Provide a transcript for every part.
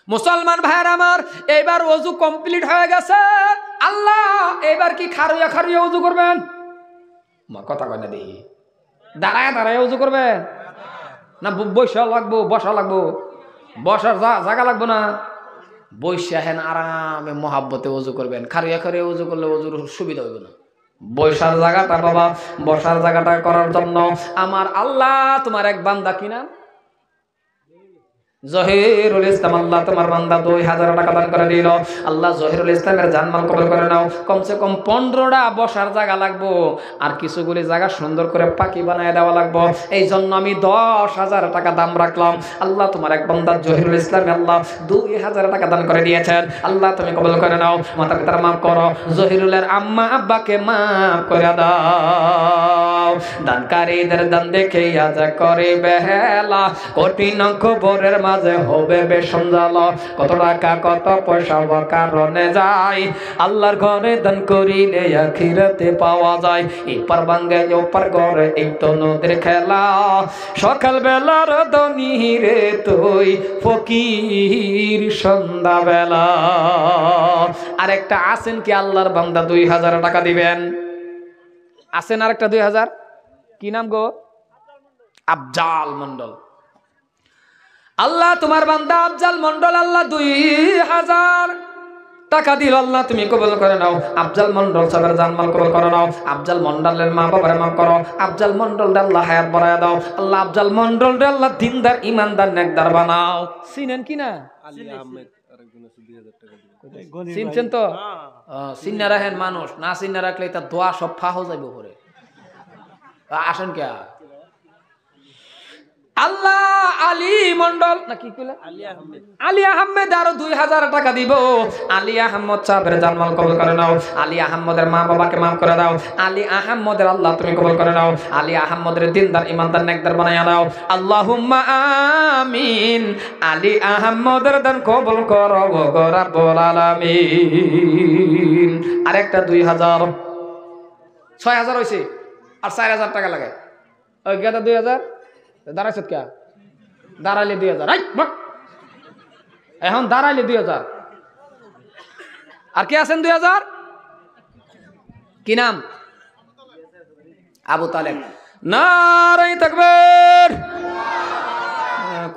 মুসলমান ভাইয়ের আমার, এবার ওযু কমপ্লিট হয়ে গেছে। আল্লাহ এবার কি খারুয়া খারুয়া ওযু করবেন? আমার কথা কয় না দেখি। দাঁড়ায় দাঁড়ায় ওযু করবেন না বসা লাগবো? বসা লাগবো, বসার জায়গা লাগবো না? বৈশা হেন আরামে মহাব্বতে ওযু করবেন। খারুয়া খারুয়া ওযু করলে ওযুর সুবিধা হইব না। বসার জায়গাটা বাবা, বসার জায়গাটা করার জন্য আমার আল্লাহ তোমার এক বান্দা কিনা জহিরুল ইসলাম, আল্লাহ তোমার বান্দা 2000 টাকা দান করে দিল। আল্লাহ জহিরুল ইসলামের জানমাল কবুল করে নাও। কমসে কম 15টা বসার জায়গা লাগবো, আর কিছুগুলি জায়গা সুন্দর করে পাকি বানায় দেওয়া লাগবো। এই জন্য আমি 10,000 টাকা দাম রাখলাম। আল্লাহ তোমার এক বান্দা জহিরুল ইসলামে আল্লাহ 2000 টাকা দান করে দিয়েছেন। আল্লাহ তুমি কবুল করে নাও। মাতা পিতার মাফ করো, জহিরুলের আম্মা আব্বাকে মাফ করে দাও। দানকারীদের দান দেখে আজ করে বেহেলা, কঠিন খবরের মাঝে হবে বেশন জ্বালা। কত টাকা কত পয়সা কারণে যায়, আল্লাহর ঘরে দান করিলে আখিরাতে পাওয়া যায়। এপার ভাঙ্গে ওপার ঘরে এই তো নদীর খেলা, সকাল বেলার ধনী রে তুই ফকির সন্ধ্যা বেলা। আরেকটা আছেন কি আল্লাহর বান্দা 2000 টাকা দিবেন? আছেন আরেকটা 2000? কি নাম গো? আফজাল মন্ডল। আল্লাহ তোমার বান্দা আফজাল মন্ডল আল্লাহ 2000 টাকা দিল। আল্লাহ তুমি কবুল করে নাও। আফজাল মন্ডল সাহেবের জানমাল কবুল করে নাও। আফজাল মন্ডলের মা বাবার মাফ করো। আফজাল মন্ডল আল্লাহ হায়াত বাড়ায় দাও। আল্লাহ আফজাল মন্ডল আল্লাহ দিনদার ইমানদার নেকদার বানাও। চিনেন কি না? আলী আহমেদ চিনছেন তো? চিন্না রাখেন, মানুষ না চিন্না রাখলে তার দোয়া সব ফাহ যাইব পরে। আসেন কে আল্লাহ আলী মন্ডল না কি কইলা? আলী আহমেদ আরো 2000 টাকা দিব। আলী আহমদ সাহেবের জানমাল কবুল করে নাও। আলী আহমদের মা বাবাকে মাফ করে দাও। আলী আহমদের আল্লাহ তুমি কবুল করে নাও। আলী আহমদের দিনদার ইমানদার নেকদার বানায়া দাও। আল্লাহুম্মা আমিন। আলী আহমদের দান কবুল করো গো রব্বুল আলামিন। আরেকটা 2000, 6000 হইছে, আর 4000 টাকা লাগে। ওই গেটা 2000 দাঁড়াইছ কে? দাঁড়াইলে 2000। এখন দাঁড়াইলে 2000। আর কে আছেন 2000? কি নাম? আবু তালেব। নারে তাকবীর।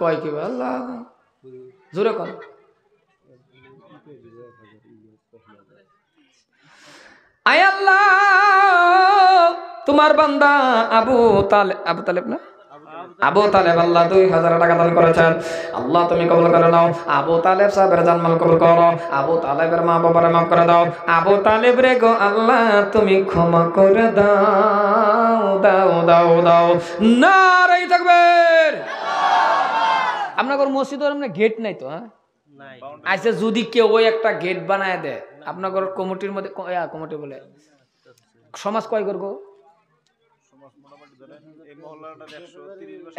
কয় কি আল্লাহ জোরে কর। আয় আল্লাহ তোমার বান্দা আবু তালেব না আবু তালেব আল্লাহ 2000 টাকা দান করেছেন। আল্লাহ তুমি কবুল করে নাও। আবু তালেব সাহেবের জানমাল কবুল করো। আবু তালেবের মা বাবার মাফ করে দাও। আবু তালেব রে গো আল্লাহ তুমি ক্ষমা করে দাও দাও দাও দাও। নারে তাকবীর। আপনাদের মসজিদের এমনি গেট নাই তো? হ্যাঁ আচ্ছা, যদি কেউ ওই একটা গেট বানায় দেয় আপনাদের কমিটির মধ্যে, কমিটি বলে সমাজ কয় করব?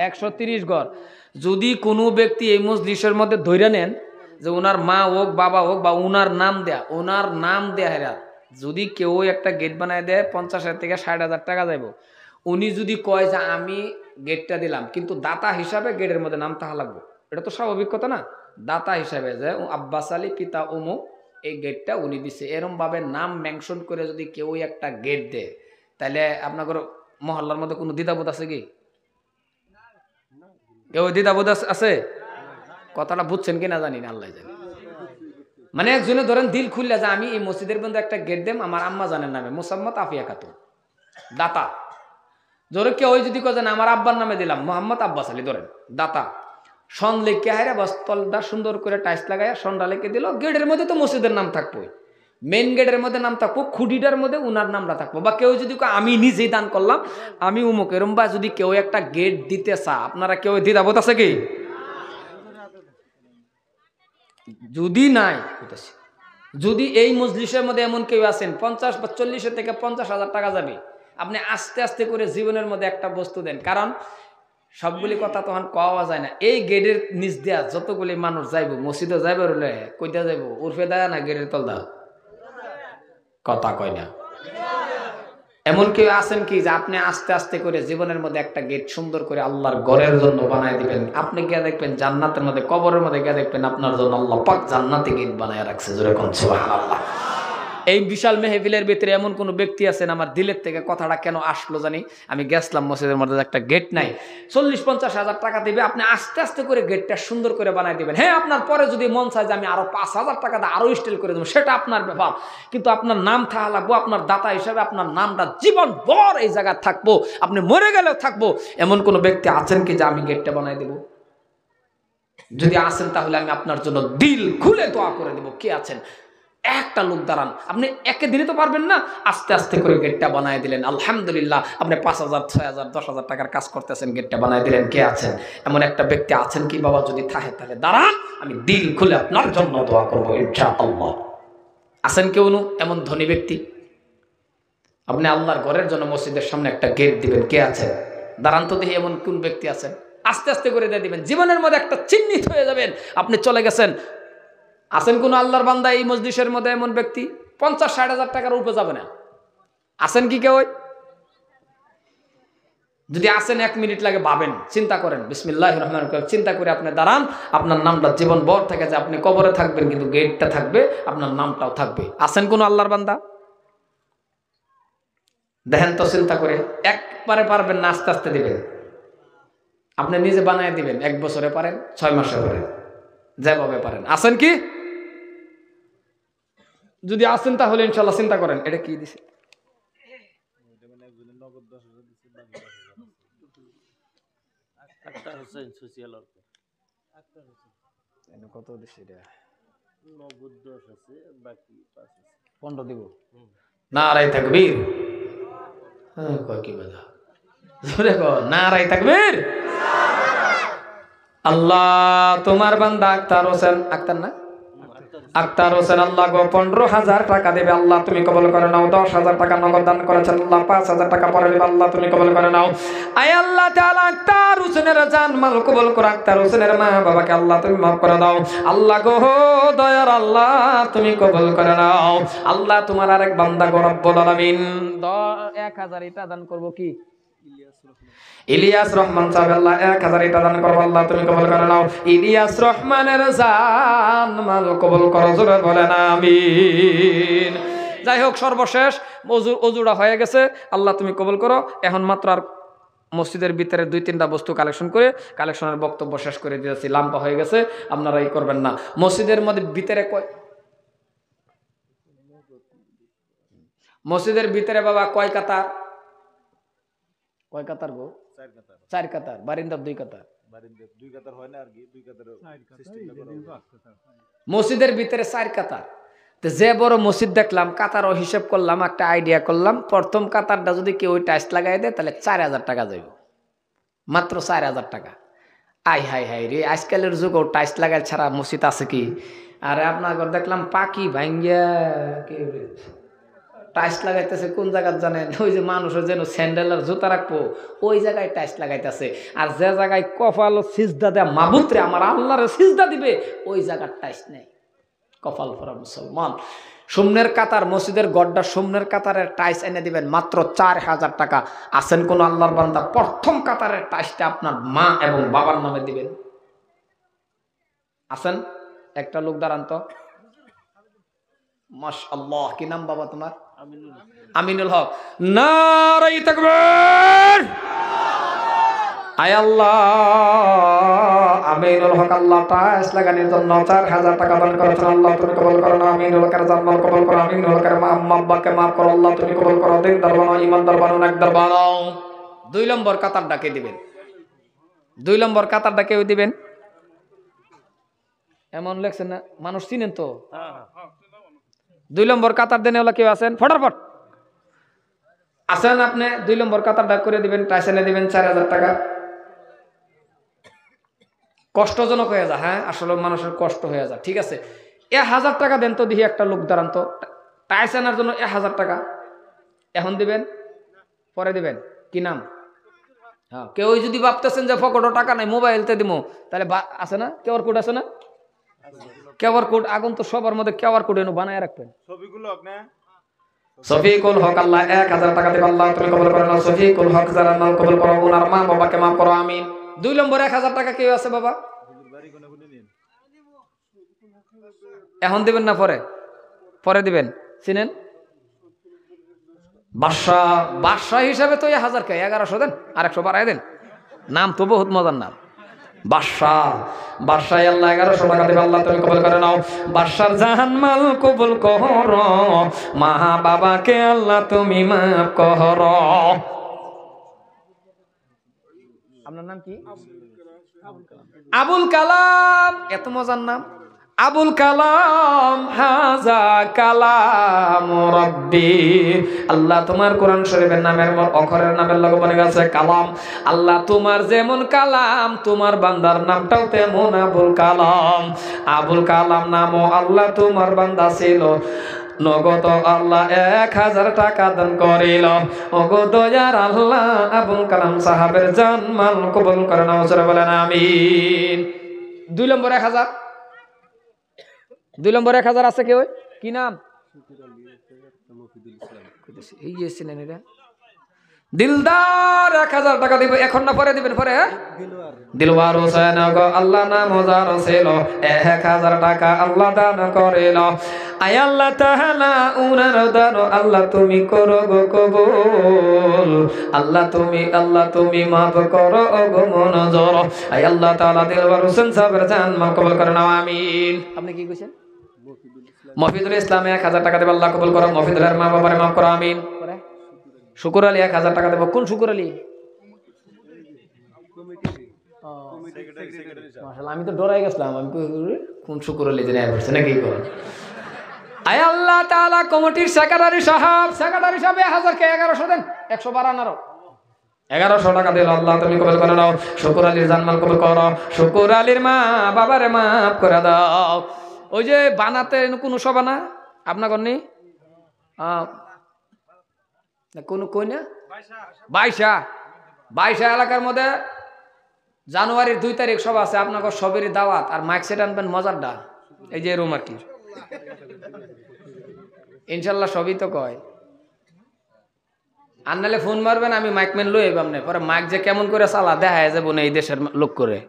130 ঘর। যদি কোনো ব্যক্তি এই মজলিসের মধ্যে ধরে নেন যে ওনার মা হোক বাবা হোক বা ওনার নাম দেয়া হেরা, যদি কেউ একটা গেট বানায় দেয় 50,000 থেকে 60,000 টাকা যাইব। উনি যদি কয় যে আমি গেটটা দিলাম, কিন্তু দাতা হিসাবে গেটের মধ্যে নাম তাহা লাগবে। এটা তো স্বাভাবিক কথা না? দাতা হিসাবে যে আব্বাস আলী পিতা অমুক এই গেটটা উনি দিছে, এরম ভাবে নাম মেনশন করে যদি কেউ একটা গেট দেয়, তাহলে আপনাদের মহল্লার মধ্যে কোনো দ্বিধাবোধ আছে কি? কেউ দ্বিধাবোধ আছে? কথাটা বুঝছেন কিনা জানি না, আল্লাহ জানে। মানে একজনে ধরেন দিল খুললে যে আমি এই মসজিদের মধ্যে একটা গেট দেম আমার আম্মা জানের নামে, মোসাম্মদ আফিয়া খাতুন, দাতা। ধরে কেউ যদি কেন আমার আব্বার নামে দিলাম মোহাম্মদ আব্বাস আলী, ধরেন দাতা। সন লেখে হাইরা বাস তলটা সুন্দর করে টাইস লাগাইয়া সনটা লেখে দিল। গেটের মধ্যে তো মসজিদের নাম থাকবো, মেন গেটের মধ্যে নাম থাকবো, খুঁটিটার মধ্যে উনার নামটা থাকবো। বা কেউ যদি আমি নিজেই দান করলাম আমি উমুক, এরম বা যদি কেউ একটা গেট দিতে চা, আপনারা কেউ দ্বিধাবোধ আছে কি? যদি নাই, যদি এই মজলিসের মধ্যে এমন কেউ আছেন 50 বা 40 থেকে 50,000 টাকা যাবে, আপনি আস্তে আস্তে করে জীবনের মধ্যে একটা বস্তু দেন, কারণ সবগুলি কথা তখন কওয়া যায় না। এই গেটের নিচ দেয়া যতগুলি মানুষ যাইব মসজিদে যাইবে রলে কইটা যাইব, উর্ফে দেয়া না গেটের তল দা, কথা কয় না। এমন কেউ আছেন কি যে আপনি আস্তে আস্তে করে জীবনের মধ্যে একটা গেট সুন্দর করে আল্লাহর ঘরের জন্য বানায় দিবেন, আপনি গিয়ে দেখবেন জান্নাতের মধ্যে, কবরের মধ্যে গিয়ে দেখবেন আপনার জন্য আল্লাহ পাক জান্নাতে গেট বানায় রাখছে। জোরে কোন সুবহানাল্লাহ। এই বিশাল মেহফিলের ভিতরে এমন কোন ব্যক্তি আছেন, আমার দিলের থেকে কথাটা কেন আসলো জানি, আমি গেছলাম মসজিদের মধ্যে, একটা গেট নাই, 40-50 হাজার টাকা দিবে, আপনি আস্তে আস্তে করে গেটটা সুন্দর করে বানাই দিবেন। হ্যাঁ, আপনার পরে যদি মন চায় যে আমি আরো 5,000 টাকা দিয়ে আরো স্টাইল করে দেবো, সেটা আপনার ব্যাপার, কিন্তু আপনার নাম থাকা লাগবো, আপনার দাতা হিসাবে আপনার নামটা জীবন ভর এই জায়গায় থাকবো, আপনি মরে গেলেও থাকবো। এমন কোন ব্যক্তি আছেন কি যে আমি গেটটা বানাই দেবো? যদি আসেন তাহলে আমি আপনার জন্য দিল খুলে দোয়া করে দেবো। কে আছেন? একটা লোক দাঁড়ান, আপনি একে দিনে তো পারবেন না, আস্তে আস্তে করে গেটটা বানায় দিলেন, আলহামদুলিল্লাহ, আপনি 5,000, 6,000, 10,000 টাকার কাজ করতেছেন, গেটটা বানায় দিলেন। কে আছেন? এমন একটা ব্যক্তি আছেন কি বাবা? যদি থাকে তাহলে দাঁড়ান, আমি দিল খুলে আপনার জন্য দোয়া করবো ইনশাআল্লাহ। আছেন কেউ এমন ধনী ব্যক্তি? আপনি আল্লাহর ঘরের জন্য মসজিদের সামনে একটা গেট দিবেন। কে আছেন? দাঁড়ান তো দেখি এমন কোন ব্যক্তি আছেন। আস্তে আস্তে করে দিয়ে দিবেন, জীবনের মধ্যে একটা চিহ্নিত হয়ে যাবেন, আপনি চলে গেছেন। আছেন কোন আল্লাহর বান্দা এই মজলিসের মধ্যে এমন ব্যক্তি 50-60 হাজার টাকার উপরে যাবে না? আছেন কি কেউ? যদি আসেন 1 মিনিট লাগে, ভাবেন, চিন্তা করেন, বিসমিল্লাহির রহমানির রহিম চিন্তা করে আপনি দাঁড়ান। আপনার নামটা জীবন ভর থেকে যে আপনি কবরে থাকবেন, কিন্তু গেটটা থাকবে, আপনার নামটাও থাকবে। আছেন কোন আল্লাহর বান্দা? দেখেন তো চিন্তা করে। একবারে পারবেন না, আস্তে আস্তে দিবেন, আপনি নিজে বানায় দিবেন। 1 বছরে পারেন, 6 মাসে পারেন, যেভাবে পারেন। আছেন কি? যদি আসেন তাহলে ইনশাআল্লাহ চিন্তা করেন। এটা কি দিছে? কত দিছে এটা? 15 দিব। নারায়ে তাকবীর। কয় কি বাজা? জোরে কও, নারায়ে তাকবীর। আল্লাহ তোমার বান্দা আক্তার হোসেন, আক্তার না, আক্তার হোসেন, আল্লাহ গো 15,000 টাকা দেবে, আল্লাহ তুমি কবুল করে নাও। 10,000 টাকা নগদ দান করেছেন, আল্লাহ 5,000 টাকা পরে দেবে, আল্লাহ তুমি কবুল করে নাও। আয় আল্লাহ তাআলা আক্তার হোসেনের জান মাল কবুল করে, আক্তার হোসেনের মা বাবাকে আল্লাহ তুমি মাফ করে দাও। আল্লাহ গো দয়ার আল্লাহ তুমি কবুল করে নাও। আল্লাহ তোমার আরেক বান্দা গো রব্বুল আলামিন 1000 এটা দান করব কি? ইলিয়াস রহমান সাহেব, আল্লাহ 1000 এটা দান করবো, আল্লাহ তুমি কবুল করে নাও। ইলিয়াস রহমানের জান মাল কবুল করো, জোরে বলেন আমিন। যাই হোক, সর্বশেষ অজুটা হয়ে গেছে, আল্লাহ তুমি কবুল করো। এখন মাত্র আর মসজিদের ভিতরে 2-3টা বস্তু কালেকশন করে কালেকশনের বক্তব্য শেষ করে দিয়েছি, লাম্পা হয়ে গেছে, আপনারা এই করবেন না। মসজিদের মধ্যে ভিতরে মসজিদের ভিতরে বাবা কয় কাতার? কয় কাতার গো? 4 কাতার। বারিন্দার 2 কাতার। মসজিদের ভিতরে 4 কাতার। যে বড় মসজিদ দেখলাম, কাতারও হিসেব করলাম, একটা আইডিয়া করলাম, প্রথম কাতারটা যদি কেউ টাইলস লাগাই দেয় তাহলে 4,000 টাকা যাইব, মাত্র 4,000 টাকা। আই হাই হাই রে, আজকালের যুগেও টাইলস লাগাই ছাড়া মসজিদ আছে কি? আরে আপনার ঘর দেখলাম পাকি ভাঙ্গিয়া টাইলস লাগাইতেছে কোন জায়গায় জানেন? ওই যে মানুষের যেন স্যান্ডেল আর জুতা রাখবো ওই জায়গায় টাইলস লাগাইতেছে, আর যে জায়গায় কপাল সিজদা দেয় মাবুদরে আমার আল্লাহরে সিজদা দিবে ওই জায়গার টাইলস নেই। কপাল ফরা মুসলমান। সামনের কাতার, মসজিদের গড্ডা সামনের কাতারের টাইলস এনে দিবেন মাত্র 4,000 টাকা। আছেন কোন আল্লাহর বান্দা প্রথম কাতারের টাইলসটা আপনার মা এবং বাবার নামে দিবেন? আছেন? একটা লোক দাঁড়ান তো। মাশাআল্লাহ, কি নাম বাবা তোমার? আমিনুল হক। নারায়ে তাকবীর। আয় আল্লাহ, আমিনুল হক আল্লাহ টাইলস লাগানোর জন্য 4,000 টাকা দান করেছেন, আল্লাহ তুমি কবুল করো না। আমিনুল হকের জান্নাত কবুল করো, আমিনুল হকের মা আব্বাকে মাফ করো, আল্লাহ তুমি কবুল করো। দিনদার বানাও, ইমানদার বানাও, নেকদার বানাও। 2 নম্বর কাতার ডাকে দিবেন। 2 নম্বর কাতার ডাকে দিবেন। এমন লেখছেন না, মানুষ চিনেন তো? 2 নম্বর কাতার দেনে ওলা কেউ আছেন? ফটাফট আছেন আপনি? 2 নম্বর কাতার ডাক করে দিবেন, টাইলস এনে দিবেন 4,000 টাকা। কষ্টজনক হয়ে যায়, হ্যাঁ আসলে মানুষের কষ্ট হয়ে যায়, ঠিক আছে। 1,000 টাকা দেন তো দেখি, একটা লোক দাঁড়ান তো, টাইলস আনার জন্য 1,000 টাকা। এখন দিবেন? পরে দিবেন? কি নাম? হ্যাঁ, কেউ যদি ভাবতেছেন যে পকেটে টাকা নাই মোবাইলতে দিব, তাহলে আছে না কিউআর কোড? আছে না কিউআর কোড? আগুন তো সবার মধ্যে কিউআর কোড এনে বানায় রাখবেন। শফিকুল হক আল্লাহ 1000 টাকা দেব আল্লাহ তুমি কবুল করে নাও। শফিকুল হক যারা নাম কবুল করো, ওনার মা বাবাকে মাফ করো, আমিন। 2 নম্বরে 1000 টাকা কেউ আছে বাবা? এখন দিবেন না পরে? পরে দিবেন। চিনেন বাদশাহ হিসাবে তো 1000 কে 1100 দেন, আর 100 বাড়াই দেন। নাম তো বহুত মজার নাম, বাদশাহ আল্লাহ 1100 টাকা দেবে আল্লাহ তুমি কবুল করে নাও। বাদশার জাহান মাল কবুল করো, মা বাবাকে আল্লাহ তুমি মাফ করো। আপনার নাম কি? আবুল কালাম। এত মজার নাম আবুল কালাম। হাজা কালাম রব্বি। আল্লাহ তোমার কোরআন শরীফের নামের অক্ষরের নামের লগে বনে গেছে কালাম। আল্লাহ তোমার যেমন কালাম, তোমার বান্দার নামটাও তেমন আবুল কালাম। আবুল কালাম নামও আল্লাহ তোমার বান্দা ছিল, নগদ আল্লাহ 1000 টাকা দান করিল। ওগো দয়ার আল্লাহ আবুল কালাম সাহাবের জান মাল কবুল করে নাও, জোরে বলেন আমিন। 2 নম্বর 1000, 2 নম্বর 1000 আছে কেউ? কি নাম? এই এসেছিলেন এটা দিলদার। 1000 টাকা দিব, এখন না পরে দিবেন? পরে দিলওয়ার হোসেন গো আল্লাহ নাম যার ছিল, 1000 টাকা আল্লাহ দান করিল। আয় আল্লাহ তাআলা উনার দান আল্লাহ তুমি করো গো কবুল। আল্লাহ তুমি মাফ করো গো মনজুর। আয় আল্লাহ তাআলা দিলওয়ার হোসেন সাহেবের জান মাল কবুল করে নাও, আমিন। আপনি কি কইছেন? মফিদুল ইসলাম 1000 টাকা দেব আল্লাহ কবুল করো। মফিদুলের মা বাবারে মাফ করো, আমিন। শুকুর আলী 1000 টাকা দেব। কোন শুকুর আলী? মাশাআল্লাহ, আমি তো ডরাই গেছিলাম। আমি কোন শুকুর আলী জেনে আসছে নাকি? আয় আল্লাহ তাআলা কমিটির সেক্রেটারি সাহেব 1000 কে 1100 দেন, 100 বাড়ান আরো। 1100 টাকা দিল আল্লাহ তুমি কবুল করে নাও। শুকুর আলীর জানমাল কবুল করো। শুকুর আলীর মা বাবারে মাফ করে দাও। ওই যে বানাতে কোন সভা না আপনার কন্যা কোন কই না 22 এলাকার মধ্যে জানুয়ারির 2 তারিখ সভা আছে। আপনাকে সবেরই দাওয়াত, আর মাইক সেট আনবেন মজারটা, এই যে রুম আর কি। ইনশাল্লাহ সবই তো কয়। আর নাহলে ফোন মারবেন, আমি মাইক ম্যান লই এবাম না। পরে মাইক যে কেমন করে চালা দেখা যাবো না এই দেশের লোক করে।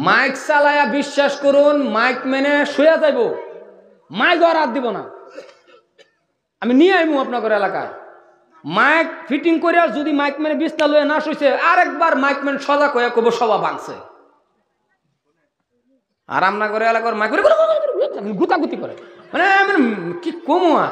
মাইক চালায়া বিশ্বাস করুন মাইক মেনে শুয়ে যাইব, মাইক আর হাত দিব না। আমি নিয়ে আইমু আপনাদের এলাকায় মাইক ফিটিং করে, যদি মাইক মেনে বিস্তার লয়ে না শুইছে আরেকবার মাইক মেন সজাগ হয়ে কব সভা ভাঙছে। আর আপনাদের এলাকার মাইক গুতাগুতি করে, মানে কি কমুয়া।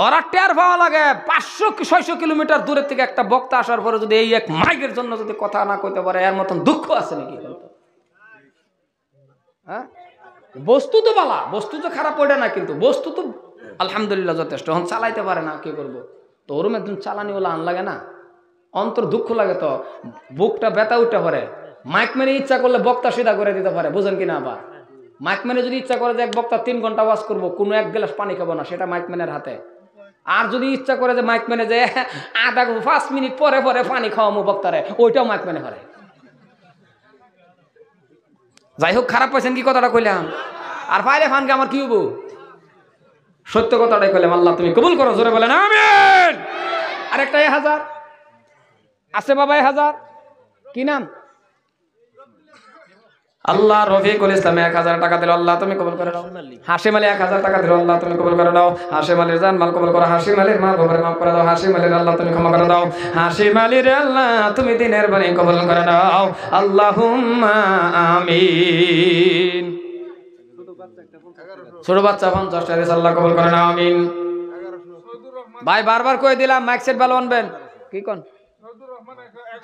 ওরা টের পাওয়া লাগে 500-600 কিলোমিটার দূরের থেকে একটা বক্তা আসার পরে যদি এই এক মাইকের জন্য যদি কথা না কইতে পারে, এর মতন দুঃখ আছে নাকি? হ্যাঁ, বস্তু তো বালা, বস্তু তো খারাপ ওইটা না, কিন্তু বস্তু তো আলহামদুলিল্লাহ যথেষ্ট। এখন চালাইতে পারে না, কি করবো? তো ওরম একজন চালানি ওলা আন লাগে না, অন্তর দুঃখ লাগে, তো বুকটা ব্যথা উঠতে পারে। মাইক মেনে ইচ্ছা করলে বক্তা সিধা করে দিতে পারে, বুঝেন কিনা? আবার মাইক মেনে যদি ইচ্ছা করে যে এক বক্তা 3 ঘন্টা ওয়াজ করবো, কোনো 1 গ্লাস পানি খাবো না, সেটা মাইক ম্যানের হাতে। আর যদি ইচ্ছা করে যে মাইক ম্যানে যে 5 মিনিট পরে পরে পানি খাওয়ামো বক্তারে, ওইটাও মাইক ম্যানে পারে। যাই হোক, খারাপ পাইছেন কি কথাটা কইলাম? আর পাইলে ফানকে আমার কি হবো? সত্য কথাটাই কইলাম। আল্লাহ তুমি কবুল করো, জোরে বলেন আমিন। আরেকটা 1000 আছে বাবা, 1000 কি নাম? আল্লাহ রফিকুল ইসলাম 1000 টাকা দিল, আল্লাহ তুমি কবুল করে নাও। হাশিম আলী 1000 টাকা দিল, আল্লাহ তুমি কবুল করে নাও। হাশিম আলীর জান মাল কবুল করো। হাশিম আলীর মা বাবার মাফ করে দাও। হাশিম আলীর আল্লাহ তুমি ক্ষমা করে দাও। হাশিম আলীর আল্লাহ তুমি দিনের বাণী কবুল করে নাও, আল্লাহুম্মা আমিন। ছোট বাচ্চা 50 টাকা দিয়েছে, আল্লাহ কবুল করে নাও, আমিন। ভাই বারবার কই দিলাম মাইক সেট ভালো আনবেন। কি কোন?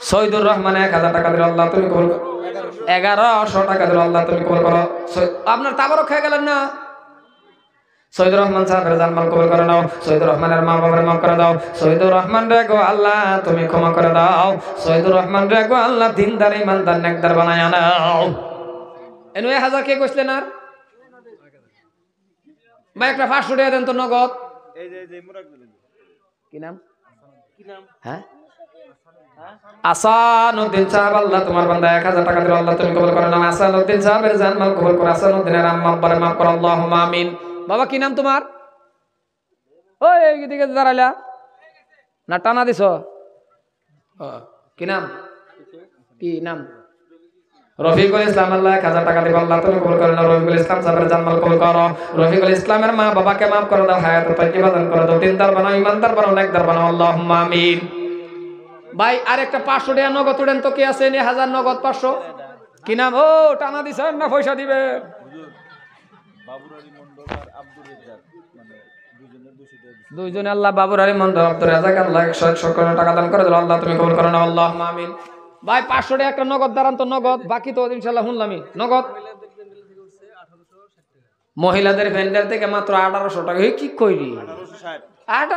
সৈয়দুর রহমান 1000 টাকা দিল, আল্লাহ তুমি কবুল করো। 1100 টাকা দিল, আল্লাহ তুমি কবুল করো। আপনার তাবারক খেয়ে গেলেন না? সৈয়দুর রহমান সাহেবের জানমাল কবুল করে নাও। সৈয়দুর রহমানের মা বাবার মাফ করে দাও। সৈয়দুর রহমান রে গো আল্লাহ তুমি ক্ষমা করে দাও। সৈয়দুর রহমান রে গো আল্লাহ দিনদার ইমানদার নেকদার বানায়া নাও। এনু 1000 কে কইছিলেন? আর ভাই একটা 500 টাকা দেন তো নগদ। এই যে মুরাদ বলেন কি নাম? হ্যাঁ, আসানুদ্দিন সাহেব, আল্লাহ তোমার বান্দা 1000 টাকা দিল, আল্লাহ তুমি কবুল করে নাও। আসানুদ্দিন সাহেবের জানমাল কবুল করো। আসানুদ্দিনের আম্মা আব্বারে মাফ করো, আল্লাহুম্মা আমিন। বাবা কি নাম তোমার? ওই এইদিকে দাঁড়াইলা না টানা দিছ? কি নাম? কি নাম? রফিকুল ইসলাম। আল্লাহ 1000 টাকা দিব, আল্লাহ তুমি কবুল করে নাও। রফিকুল ইসলাম সাহেবের জানমাল কবুল করো। রফিকুল ইসলামের মা বাবাকে মাফ করে দাও, হায়াত তাইয়্যিবা দান করে দাও, দিনদার বানাও, ইমানদার বানাও, নেকদার বানাও, আল্লাহুম্মা আমিন। ভাই আরেকটা 500 টাকা নগদ উড়েন তো, কি আছে নি? 1000 নগদ 500। কি নাম? ও টানা দিছেন না পয়সা দিবে? দুইজনে আল্লাহ বাবুর আলী মন্ডল আব্দুর রাজাক আল্লাহ 100 টাকা দান করে দিল, আল্লাহ তুমি কবুল করে নাও, আল্লাহুম্মা আমিন। ভাই 500 টাকা একটা নগদ দাঁড়ান তো, নগদ বাকি তো ইনশাআল্লাহ শুনলামই। নগদ মহিলাদের ভেন্ডার থেকে মাত্র 1800 টাকা। কি কইলি? 1860